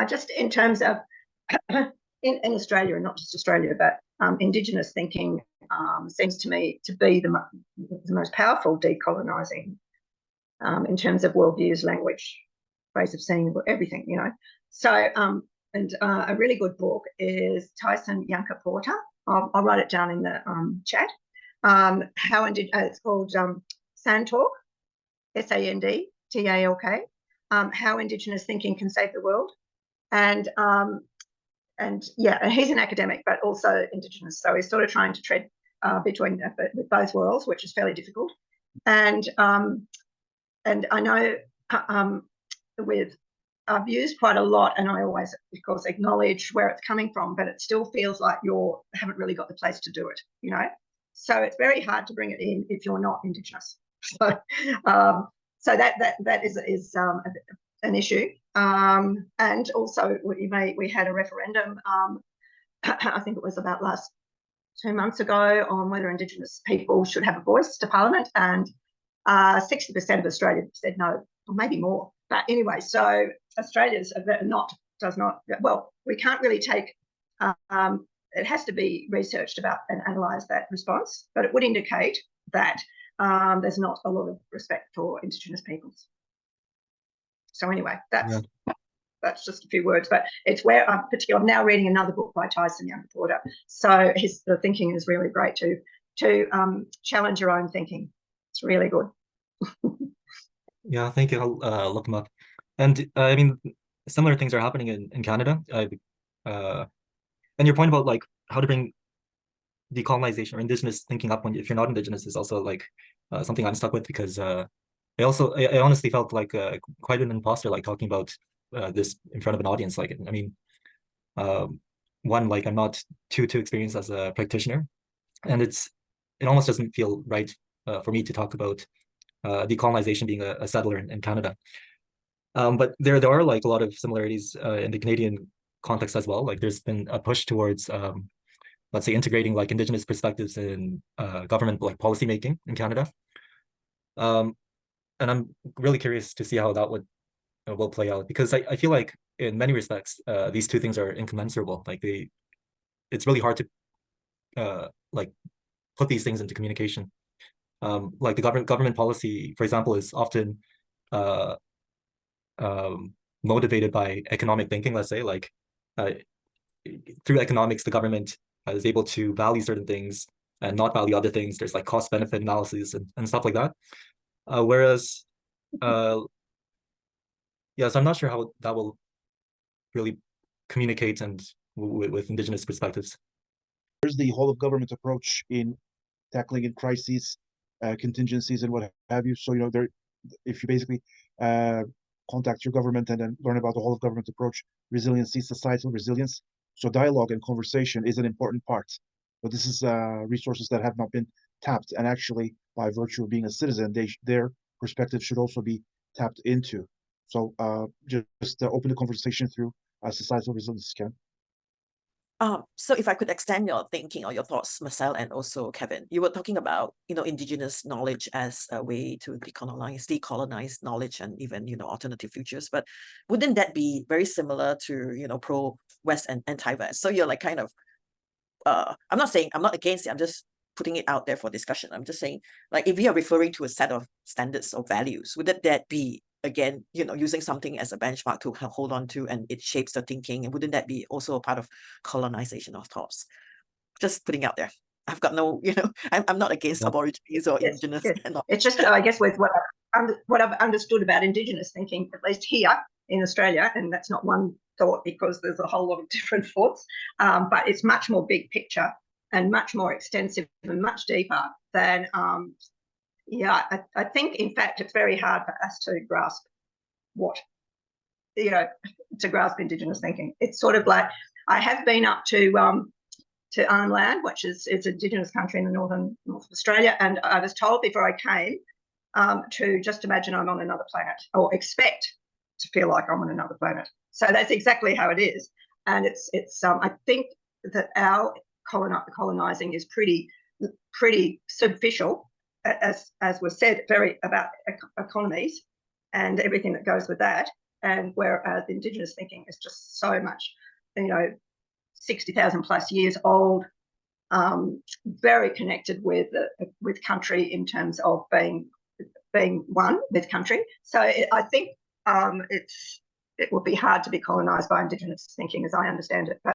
just in terms of in Australia, and not just Australia, but indigenous thinking seems to me to be the most powerful decolonizing in terms of worldviews, language, ways of seeing everything, you know. So, and a really good book is Tyson Yunkaporta Porter. I'll write it down in the chat. It's called Sandtalk, Sandtalk, How Indigenous Thinking Can Save the World. And yeah, he's an academic, but also Indigenous. So he's sort of trying to tread between with both worlds, which is fairly difficult. And I know I've used quite a lot, and I always, of course, acknowledge where it's coming from, but it still feels like haven't really got the place to do it, you know. So it's very hard to bring it in if you're not Indigenous. So, so that is an issue. And also, we had a referendum. I think it was about 2 months ago on whether Indigenous people should have a voice to Parliament, and 60% of Australia said no, or maybe more. But anyway, so Australia's does not. Well, we can't really take. It has to be researched about and analysed, that response, but it would indicate that there's not a lot of respect for Indigenous peoples. So anyway, that's just a few words, but it's where I'm now reading another book by Tyson Yunkaporta Porter. So the thinking is really great to challenge your own thinking. It's really good. Yeah, thank you. I'll look them up. And I mean, similar things are happening in Canada. And your point about like how to bring decolonization or Indigenous thinking up if you're not Indigenous is also like something I'm stuck with, because I honestly felt like quite an imposter, like talking about this in front of an audience. Like, I mean, one, like I'm not too experienced as a practitioner, and it almost doesn't feel right for me to talk about decolonization being a settler in Canada. But there are like a lot of similarities in the Canadian context as well. Like there's been a push towards let's say integrating like Indigenous perspectives in government like policy making in Canada. And I'm really curious to see how that will play out, because I feel like in many respects these two things are incommensurable. Like it's really hard to like put these things into communication. Like the government policy, for example, is often motivated by economic thinking. Let's say like through economics, the government is able to value certain things and not value other things. There's like cost benefit analysis and stuff like that. Whereas yes, I'm not sure how that will really communicate and with Indigenous perspectives. There's the whole of government approach in tackling in crises, contingencies, and what have you. So, you know, if you basically contact your government and then learn about the whole of government approach, resiliency, societal resilience. So dialogue and conversation is an important part. But this is resources that have not been tapped, and actually, by virtue of being a citizen, their perspective should also be tapped into. So just open the conversation through societal resilience, Ken. So if I could extend your thinking or your thoughts, Marcel, and also Kevin, you were talking about, you know, Indigenous knowledge as a way to decolonize knowledge and even, you know, alternative futures. But wouldn't that be very similar to, you know, pro-West and anti-West? So you're like kind of, I'm not saying, I'm not against it, I'm just putting it out there for discussion. I'm just saying, like, if we are referring to a set of standards or values, wouldn't that be, again, you know, using something as a benchmark to hold on to, and it shapes the thinking? And wouldn't that be also a part of colonization of thoughts? Just putting out there. I've got no, you know, I'm not against Aborigines or Indigenous. Yes. It's just, I guess, with what I've understood about Indigenous thinking, at least here in Australia, and that's not one thought because there's a whole lot of different thoughts, but it's much more big picture and much more extensive and much deeper than yeah, I think, in fact, it's very hard for us to grasp to grasp Indigenous thinking. It's sort of like, I have been up to Arnhem Land, which is Indigenous country in the north of Australia, and I was told before I came to just imagine I'm on another planet, or expect to feel like I'm on another planet. So that's exactly how it is, and it's I think that our colonizing is pretty superficial. As was said, very about economies and everything that goes with that. And whereas Indigenous thinking is just so much, 60,000 plus years old, very connected with country in terms of being one with country. So I think it would be hard to be colonised by Indigenous thinking, as I understand it. But